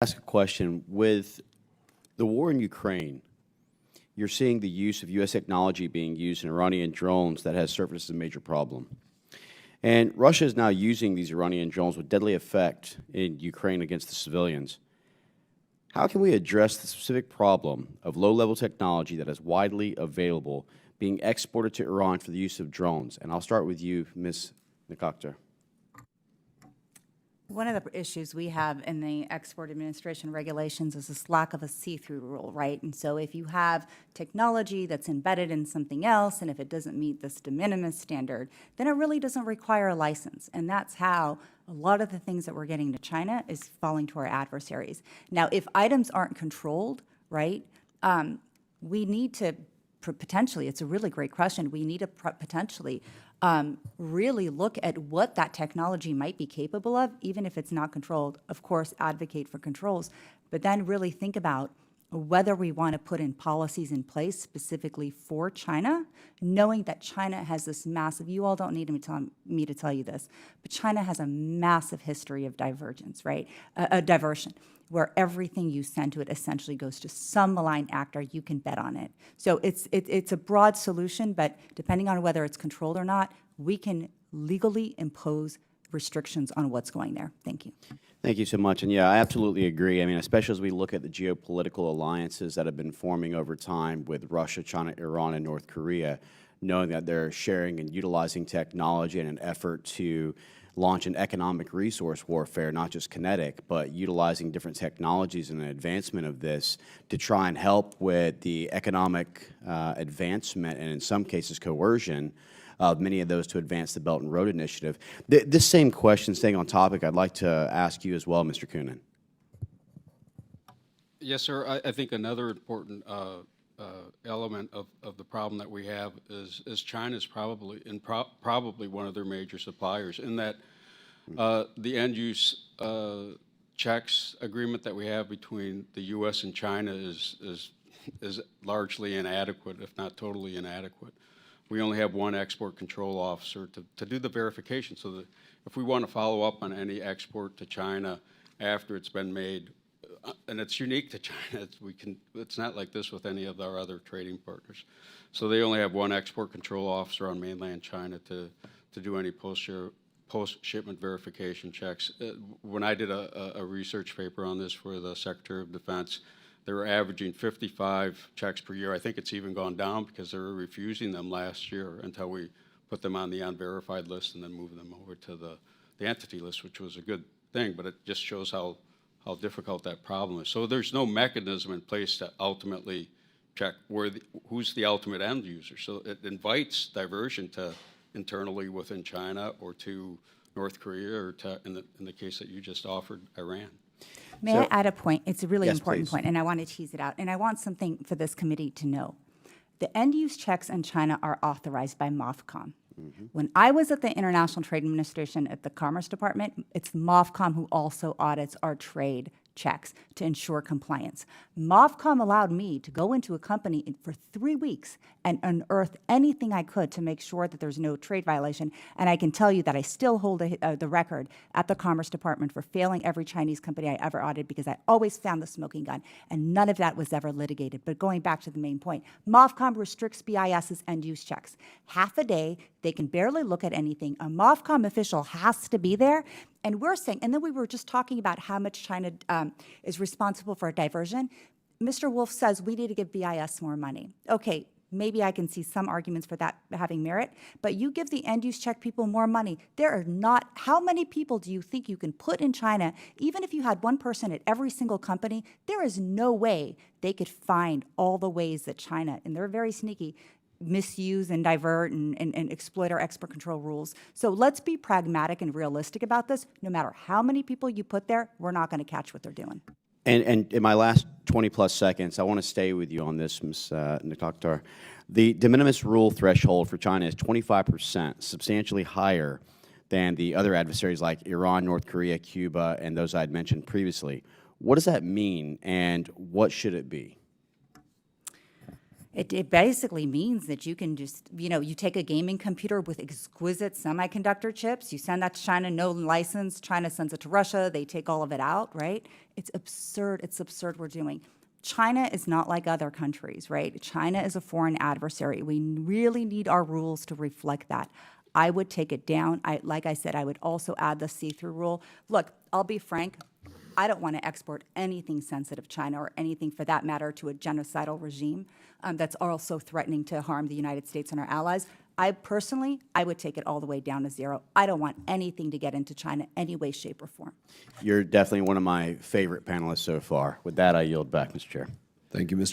Ask a question. With the war in Ukraine, you're seeing the use of U.S. technology being used in Iranian drones that has surfaced as a major problem. And Russia is now using these Iranian drones with deadly effect in Ukraine against the civilians. How can we address the specific problem of low-level technology that is widely available being exported to Iran for the use of drones? And I'll start with you, Ms. Nikakter. One of the issues we have in the export administration regulations is this lack of a see-through rule, right? And so if you have technology that's embedded in something else, and if it doesn't meet this de minimis standard, then it really doesn't require a license. And that's how a lot of the things that we're getting to China is falling to our adversaries. Now, if items aren't controlled, right, we need to potentially, it's a really great question, we need to potentially really look at what that technology might be capable of, even if it's not controlled. Of course, advocate for controls, but then really think about whether we want to put in policies in place specifically for China, knowing that China has this massive, you all don't need me to tell you this, but China has a massive history of divergence, right? Diversion, where everything you send to it essentially goes to some malign actor. You can bet on it. So it's a broad solution, but depending on whether it's controlled or not, we can legally impose restrictions on what's going there. Thank you. Thank you so much. And yeah, I absolutely agree. I mean, especially as we look at the geopolitical alliances that have been forming over time with Russia, China, Iran, and North Korea, knowing that they're sharing and utilizing technology in an effort to launch an economic resource warfare, not just kinetic, but utilizing different technologies and an advancement of this to try and help with the economic advancement and in some cases coercion of many of those to advance the Belt and Road Initiative. This same question, staying on topic, I'd like to ask you as well, Mr. Coonan. Yes, sir. I think another important element of the problem that we have is China's probably one of their major suppliers, in that the end-use checks agreement that we have between the U.S. and China is largely inadequate, if not totally inadequate. We only have one export control officer to do the verification, so that if we want to follow up on any export to China after it's been made, and it's unique to China, it's not like this with any of our other trading partners. So they only have one export control officer on mainland China to do any post-shipment verification checks. When I did a research paper on this for the Secretary of Defense, they were averaging 55 checks per year. I think it's even gone down because they were refusing them last year until we put them on the unverified list and then moved them over to the entity list, which was a good thing, but it just shows how difficult that problem is. So there's no mechanism in place to ultimately check who's the ultimate end user. So it invites diversion to internally within China or to North Korea or to, in the case that you just offered, Iran. May I add a point? It's a really yes, important please. point, and I want to tease it out. And I want something for this committee to know. The end-use checks in China are authorized by MOFCOM. When I was at the International Trade Administration at the Commerce Department, it's MOFCOM who also audits our trade checks to ensure compliance. MOFCOM allowed me to go into a company for 3 weeks and unearth anything I could to make sure that there's no trade violation. And I can tell you that I still hold the record at the Commerce Department for failing every Chinese company I ever audited, because I always found the smoking gun, and none of that was ever litigated. But going back to the main point, MOFCOM restricts BIS's end-use checks. Half a day, they can barely look at anything. A MOFCOM official has to be there. And we're saying, and then we were just talking about how much China is responsible for diversion. Mr. Wolf says we need to give BIS more money. Okay, maybe I can see some arguments for that having merit, but you give the end-use check people more money. There are not, how many people do you think you can put in China, even if you had one person at every single company, there is no way they could find all the ways that China, and they're very sneaky, misuse and divert and exploit our export control rules. So let's be pragmatic and realistic about this. No matter how many people you put there, we're not going to catch what they're doing. And in my last 20-plus seconds, I want to stay with you on this, Ms. Nikakter. The de minimis rule threshold for China is 25%, substantially higher than the other adversaries like Iran, North Korea, Cuba, and those I had mentioned previously. What does that mean, and what should it be? It basically means that you can just, you take a gaming computer with exquisite semiconductor chips, you send that to China, no license, China sends it to Russia, they take all of it out, right? It's absurd we're doing. China is not like other countries, right? China is a foreign adversary. We really need our rules to reflect that. I would take it down. Like I said, I would also add the see-through rule. Look, I'll be frank, I don't want to export anything sensitive China or anything for that matter to a genocidal regime that's also threatening to harm the United States and our allies. I would take it all the way down to zero. I don't want anything to get into China any way, shape, or form. You're definitely one of my favorite panelists so far. With that, I yield back, Mr. Chair. Thank you, Mr.